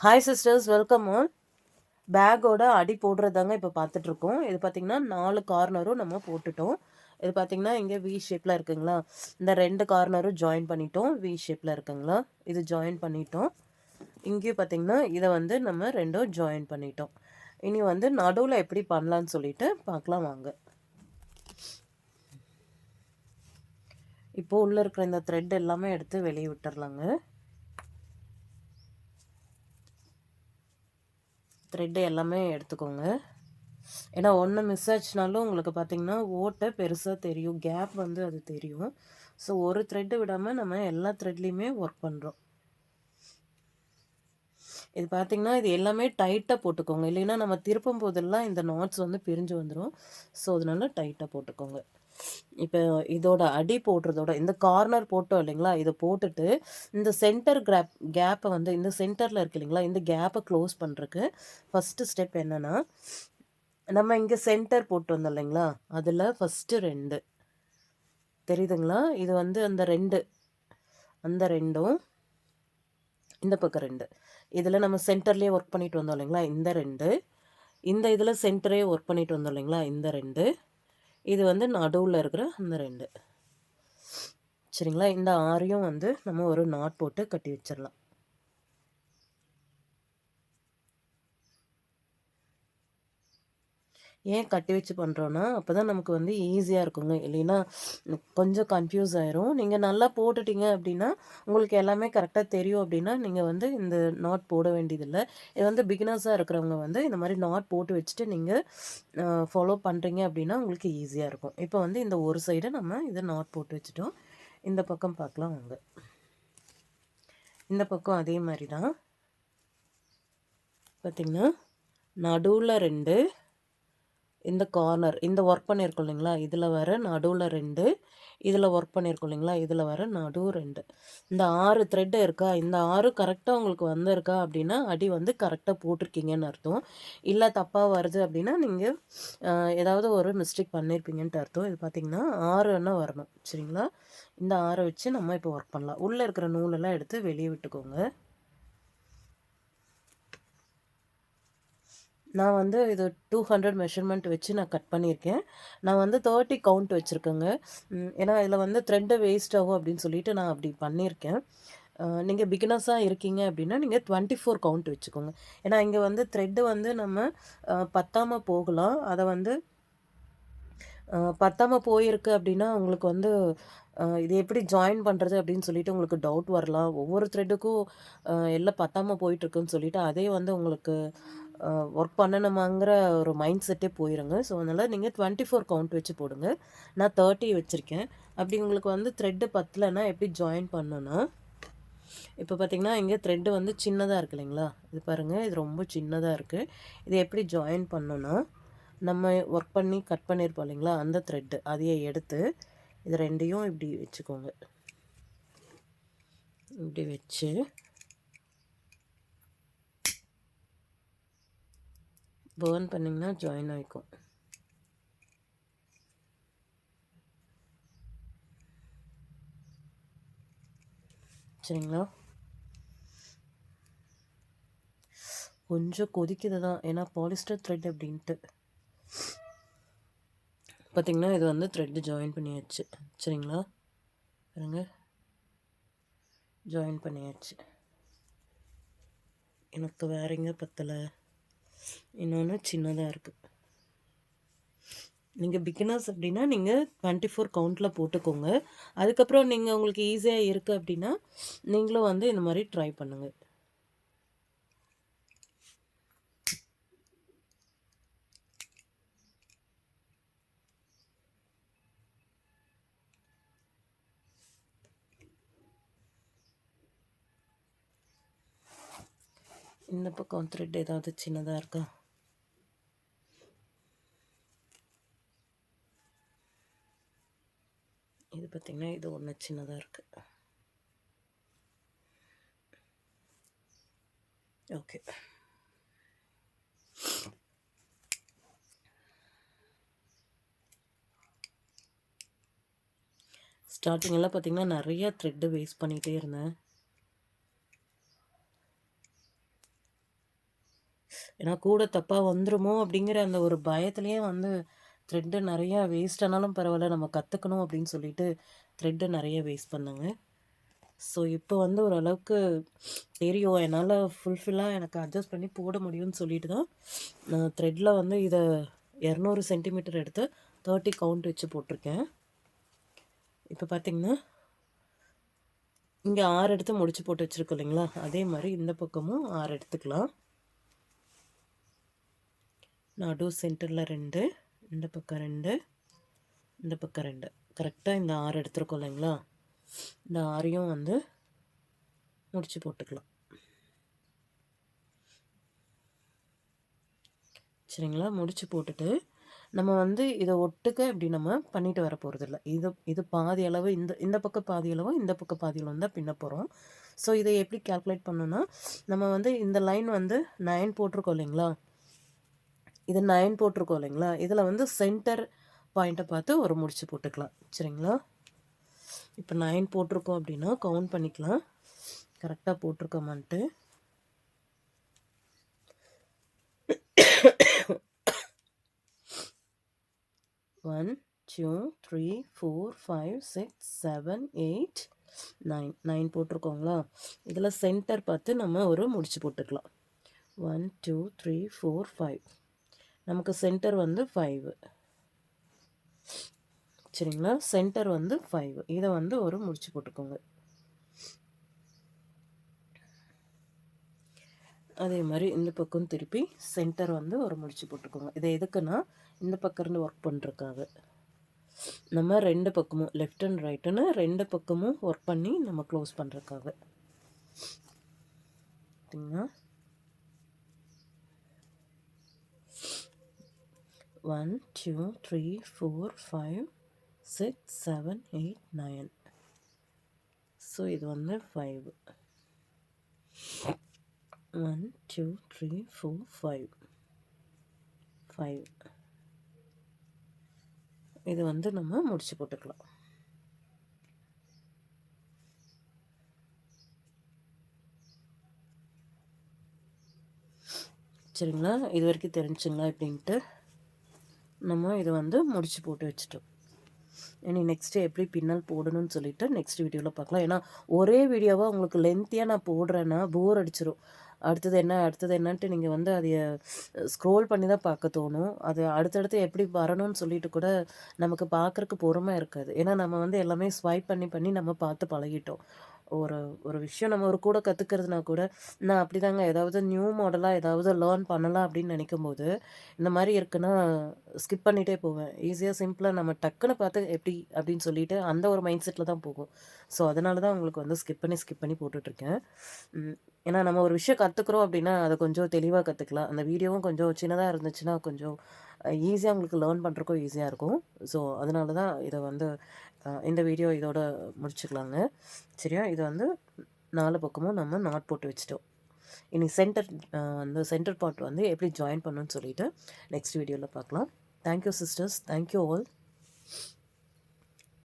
Hi sisters, welcome all. பேக்கோட அடி போடுறதாங்க இப்போ பார்த்துட்ருக்கோம். இது பார்த்திங்கன்னா 4 கார்னரும் நம்ம போட்டுட்டோம். இது பார்த்திங்கன்னா இங்கே வி ஷேப்பில் இருக்குங்களா, இந்த 2 கார்னரும் ஜாயின் பண்ணிட்டோம். வி ஷேப்பில் இருக்குங்களா, இது ஜாயின் பண்ணிட்டோம். இங்கேயும் பார்த்திங்கன்னா இதை வந்து நம்ம ரெண்டும் ஜாயின் பண்ணிட்டோம். இனி வந்து நடுவில் எப்படி பண்ணலான்னு சொல்லிட்டு பார்க்கலாம் வாங்க. இப்போது உள்ளே இருக்கிற இந்த த்ரெட் எல்லாமே எடுத்து வெளியே விட்டுறலாங்க. த்ரெட்டு எல்லாமே எடுத்துக்கோங்க. ஏன்னா ஒன்று மிஸ் ஆச்சுனாலும் உங்களுக்கு பார்த்திங்கன்னா ஓட்டை பெருசாக தெரியும், கேப் வந்து அது தெரியும். ஸோ ஒரு த்ரெட்டு விடாமல் நம்ம எல்லா த்ரெட்லேயுமே ஒர்க் பண்ணுறோம். இது பார்த்திங்கன்னா இது எல்லாமே டைட்டாக போட்டுக்கோங்க, இல்லைன்னா நம்ம திருப்பும் போதெல்லாம் இந்த நாட்ஸ் வந்து பிரிஞ்சு வந்துடும். ஸோ அதனால டைட்டாக போட்டுக்கோங்க. இப்போ இதோட அடி போடுறதோட இந்த கார்னர் போட்டோம் இல்லைங்களா, இதை போட்டுட்டு இந்த சென்டர் கேப்பை வந்து இந்த சென்டரில் இருக்கு இல்லைங்களா, இந்த கேப்பை க்ளோஸ் பண்ணுறதுக்கு ஃபஸ்ட்டு ஸ்டெப் என்னென்னா, நம்ம இங்கே சென்டர் போட்டு வந்தோம் இல்லைங்களா, அதில் ஃபஸ்ட்டு 2 தெரியுதுங்களா, இது வந்து அந்த 2 அந்த 2ம் இந்த பக்கம் 2 இதில் நம்ம சென்டர்லேயே ஒர்க் பண்ணிட்டு வந்தோம் இல்லைங்களா, இந்த 2 இந்த இதில் சென்டரே ஒர்க் பண்ணிட்டு வந்தோம் இல்லைங்களா, இந்த 2 இது வந்து நடுவில் இருக்கிற அந்த 2 சரிங்களா. இந்த ஆரையும் வந்து நம்ம ஒரு நாட் போட்டு கட்டி வச்சிடலாம். ஏன் கட்டி வச்சு பண்ணுறோன்னா, அப்போ தான் நமக்கு வந்து ஈஸியாக இருக்குங்க. இல்லைன்னா கொஞ்சம் கன்ஃபியூஸ் ஆயிரும். நீங்கள் நல்லா போட்டுட்டீங்க அப்படின்னா, உங்களுக்கு எல்லாமே கரெக்டாக தெரியும் அப்படின்னா, நீங்கள் வந்து இந்த நாட் போட வேண்டியதில்லை. இது வந்து பிகினர்ஸாக இருக்கிறவங்க வந்து இந்த மாதிரி நாட் போட்டு வச்சுட்டு நீங்கள் ஃபாலோ பண்ணுறீங்க அப்படின்னா உங்களுக்கு ஈஸியாக இருக்கும். இப்போ வந்து இந்த ஒரு சைடு நம்ம இதை நாட் போட்டு வச்சுட்டோம். இந்த பக்கம் பார்க்கலாம் வாங்க. இந்த பக்கம் அதே மாதிரி தான் பார்த்திங்கன்னா நடுவில் 2 இந்த கார்னர் இந்த ஒர்க் பண்ணியிருக்கோம் இல்லைங்களா, இதில் வர நடுவில் 2 இதில் ஒர்க் பண்ணியிருக்கோம் இல்லைங்களா, இதில் வர நடு 2 இந்த 6 த்ரெட்டு இருக்கா, இந்த 6 கரெக்டாக உங்களுக்கு வந்திருக்கா அப்படின்னா அடி வந்து கரெக்டாக போட்டிருக்கீங்கன்னு அர்த்தம். இல்லை தப்பாக வருது அப்படின்னா நீங்கள் ஏதாவது ஒரு மிஸ்டேக் பண்ணியிருப்பீங்கன்ட்டு அர்த்தம். இது பார்த்திங்கன்னா 6 வரணும் சரிங்களா. இந்த 6 வச்சு நம்ம இப்போ ஒர்க் பண்ணலாம். உள்ளே இருக்கிற நூலெல்லாம் எடுத்து வெளியே விட்டுக்கோங்க. நான் வந்து இது 200 மெஷர்மெண்ட் வச்சு நான் கட் பண்ணியிருக்கேன். நான் வந்து 30 கவுண்ட் வச்சுருக்கேங்க. ஏன்னா இதில் வந்து த்ரெட்டு வேஸ்ட் ஆகும் அப்படின்னு சொல்லிட்டு நான் அப்படி பண்ணியிருக்கேன். நீங்கள் பிகினர்ஸாக இருக்கீங்க அப்படின்னா நீங்கள் 24 கவுண்ட் வச்சுக்கோங்க. ஏன்னா இங்கே வந்து த்ரெட்டு வந்து நம்ம பத்தாமல் போகலாம். அதை வந்து பத்தாமல் போயிருக்கு அப்படின்னா உங்களுக்கு வந்து இது எப்படி ஜாயின் பண்ணுறது அப்படின்னு சொல்லிட்டு உங்களுக்கு டவுட் வரலாம். ஒவ்வொரு த்ரெட்டுக்கும் எல்லாம் பத்தாமல் போயிட்டுருக்குன்னு சொல்லிட்டு அதே வந்து உங்களுக்கு ஒர்க் பண்ணணுமாங்கிற ஒரு மைண்ட் செட்டே போயிருங்க. ஸோ அதனால் நீங்கள் 24 கவுண்ட் வச்சு போடுங்க. நான் 30 வச்சுருக்கேன். அப்படி உங்களுக்கு வந்து த்ரெட்டு பத்தலைன்னா எப்படி ஜாயின் பண்ணணுன்னா, இப்போ பார்த்திங்கன்னா இங்கே த்ரெட்டு வந்து சின்னதாக இருக்குது இல்லைங்களா, இது பாருங்கள் இது ரொம்ப சின்னதாக இருக்குது. இது எப்படி ஜாயின் பண்ணணுன்னா, நம்ம ஒர்க் பண்ணி கட் பண்ணியிருப்போம் இல்லைங்களா, அந்த த்ரெட்டு அதையே எடுத்து இது 2யும் இப்படி வச்சுக்கோங்க. இப்படி வச்சு பர்ன் பண்ணிங்கன்னா ஜாயின் ஆகிக்கும். சரிங்களா. கொஞ்சம் கொதிக்குது தான், ஏன்னா பாலிஸ்டர் த்ரெட் அப்படின்ட்டு. பார்த்திங்கன்னா இது வந்து த்ரெட்டு ஜாயின் பண்ணியாச்சு சரிங்களா. பாருங்க ஜாயின் பண்ணியாச்சு. எனக்கு வேறங்க பத்தலை, இன்னொன்று சின்னதாக இருக்குது. நீங்கள் பிகினர்ஸ் அப்படின்னா நீங்கள் 24 கவுண்டில் போட்டுக்கோங்க. அதுக்கப்புறம் நீங்கள் உங்களுக்கு ஈஸியாக இருக்குது அப்படின்னா நீங்களும் வந்து இந்த மாதிரி ட்ரை பண்ணுங்கள். இந்த பக்கம் த்ரெட் ஏதாவது சின்னதாக இருக்கா, இது பார்த்திங்கன்னா இது ஒன்று சின்னதாக இருக்குது. ஓகே, ஸ்டார்டிங்கெல்லாம் பார்த்திங்கன்னா நிறையா த்ரெட்டு வேஸ்ட் பண்ணிகிட்டே இருந்தேன். ஏன்னா கூட தப்பாக வந்துருமோ அப்படிங்கிற அந்த ஒரு பயத்துலேயே வந்து த்ரெட்டு நிறையா வேஸ்ட் ஆனாலும் பரவாயில்ல, நம்ம கற்றுக்கணும் அப்படின்னு சொல்லிட்டு த்ரெட்டு நிறைய வேஸ்ட் பண்ணேங்க. ஸோ இப்போ வந்து ஓரளவுக்கு தெரியும், என்னால் ஃபுல்ஃபில்லாக எனக்கு அட்ஜஸ்ட் பண்ணி போட முடியும்னு சொல்லிட்டு தான் நான் த்ரெட்டில் வந்து இதை 200 சென்டிமீட்டர் எடுத்து 30 கவுண்ட் வச்சு போட்டிருக்கேன். இப்போ பார்த்தீங்கன்னா இங்கே 6 எடுத்து முடிச்சு போட்டு வச்சுருக்கோம் இல்லைங்களா, அதே மாதிரி இந்த பக்கமும் 6 எடுத்துக்கலாம். நடு சென்டரில் 2, இந்த பக்கம் 2, இந்த பக்கம் 2, கரெக்டாக இந்த 6 எடுத்துருக்கோம் இல்லைங்களா, இந்த 6ஐயும் வந்து முடிச்சு போட்டுக்கலாம். சரிங்களா, முடிச்சு போட்டுட்டு நம்ம வந்து இதை ஒட்டுக்க இப்படி நம்ம பண்ணிட்டு வர போகிறதில்ல. இது பாதி அளவு, இந்த பக்கம் பாதி அளவு, இந்த பக்கம் பாதி அளவு தான் பின்ன போகிறோம். ஸோ இதை எப்படி கால்குலேட் பண்ணோன்னா, நம்ம வந்து இந்த லைன் வந்து 9 போட்டிருக்கோம் இல்லைங்களா, இது 9 போட்டிருக்கோம் இல்லைங்களா, இதில் வந்து சென்டர் பாயிண்ட்டை பார்த்து ஒரு முடிச்சு போட்டுக்கலாம். சரிங்களா, இப்போ 9 போட்டிருக்கோம் அப்படின்னா கவுண்ட் பண்ணிக்கலாம் கரெக்டாக போட்டிருக்கோமான்ட்டு. 1 2 3 4 5 6 7 8 9 போட்டிருக்கோங்களா, இதில் சென்டர் பார்த்து நம்ம ஒரு முடிச்சு போட்டுக்கலாம். 1 2 3 4 5, நமக்கு சென்டர் வந்து 5. சரிங்களா, சென்டர் வந்து 5, இதை வந்து ஒரு முடிச்சு போட்டுக்கோங்க. அதே மாதிரி இந்த பக்கம் திருப்பி சென்டர் வந்து ஒரு முடிச்சு போட்டுக்கோங்க. இதை எதுக்குன்னா இந்த பக்கம் இருந்து ஒர்க் பண்ணுறதுக்காக, நம்ம 2 பக்கமும் லெஃப்ட் அண்ட் ரைட்டுன்னு 2 பக்கமும் ஒர்க் பண்ணி நம்ம க்ளோஸ் பண்ணுறதுக்காக. பார்த்தீங்கன்னா 1 2 3 4 5 6 7 8 9. ஸோ இது வந்து 5. 1 2 3 4 5 5. இது வந்து நம்ம முடிச்சு போட்டுக்கலாம். சரிங்களா, இது வரைக்கும் தெரிஞ்சுங்களா எப்படின்ட்டு நம்ம இதை வந்து முடிச்சு போட்டு வச்சுட்டோம். இனி நெக்ஸ்ட்டு எப்படி பின்னல் போடணும்னு சொல்லிட்டு நெக்ஸ்ட் வீடியோவில் பார்க்கலாம். ஏன்னா ஒரே வீடியோவாக உங்களுக்கு லென்த்தியாக நான் போடுறேன்னா போர் அடிச்சிடும். அடுத்தது என்னன்ட்டு நீங்கள் வந்து அதை ஸ்க்ரோல் பண்ணி தான் பார்க்க தோணும். அது அடுத்தடுத்து எப்படி வரணும்னு சொல்லிட்டு கூட நமக்கு பார்க்குறக்கு பொறுமை இருக்காது. ஏன்னா நம்ம வந்து எல்லாமே ஸ்வைப் பண்ணி பண்ணி நம்ம பார்த்து பழகிட்டோம். ஒரு ஒரு விஷயம் நம்ம ஒரு கூட கற்றுக்கிறதுனா கூட நான் அப்படி தாங்க, ஏதாவது நியூ மாடலாக ஏதாவது லேர்ன் பண்ணலாம் அப்படின்னு நினைக்கும்போது இந்த மாதிரி இருக்குன்னா ஸ்கிப் பண்ணிகிட்டே போவேன். ஈஸியாக சிம்பிளாக நம்ம டக்குன்னு பார்த்து எப்படி அப்படின்னு சொல்லிட்டு அந்த ஒரு மைண்ட் செட்டில் தான் போகும். ஸோ அதனால தான் உங்களுக்கு வந்து ஸ்கிப் பண்ணி போட்டுட்ருக்கேன். ஏன்னா நம்ம ஒரு விஷயம் கற்றுக்குறோம் அப்படின்னா அதை கொஞ்சம் தெளிவாக கற்றுக்கலாம். அந்த வீடியோவும் கொஞ்சம் சின்னதாக இருந்துச்சுன்னா கொஞ்சம் ஈஸியாக உங்களுக்கு லேர்ன் பண்ணுறக்கும் ஈஸியாக இருக்கும். ஸோ அதனால தான் இதை வந்து இந்த வீடியோ இதோட முடிச்சுக்கலாங்க. சரியா, இது வந்து 4 பக்கமும் நம்ம நாட் போட்டு வச்சுட்டோம். இனி அந்த சென்டர் பார்ட் வந்து எப்படி ஜாயின் பண்ணணும்னு சொல்லிட்டு நெக்ஸ்ட் வீடியோவில் பார்க்கலாம். Thank you sisters, thank you all.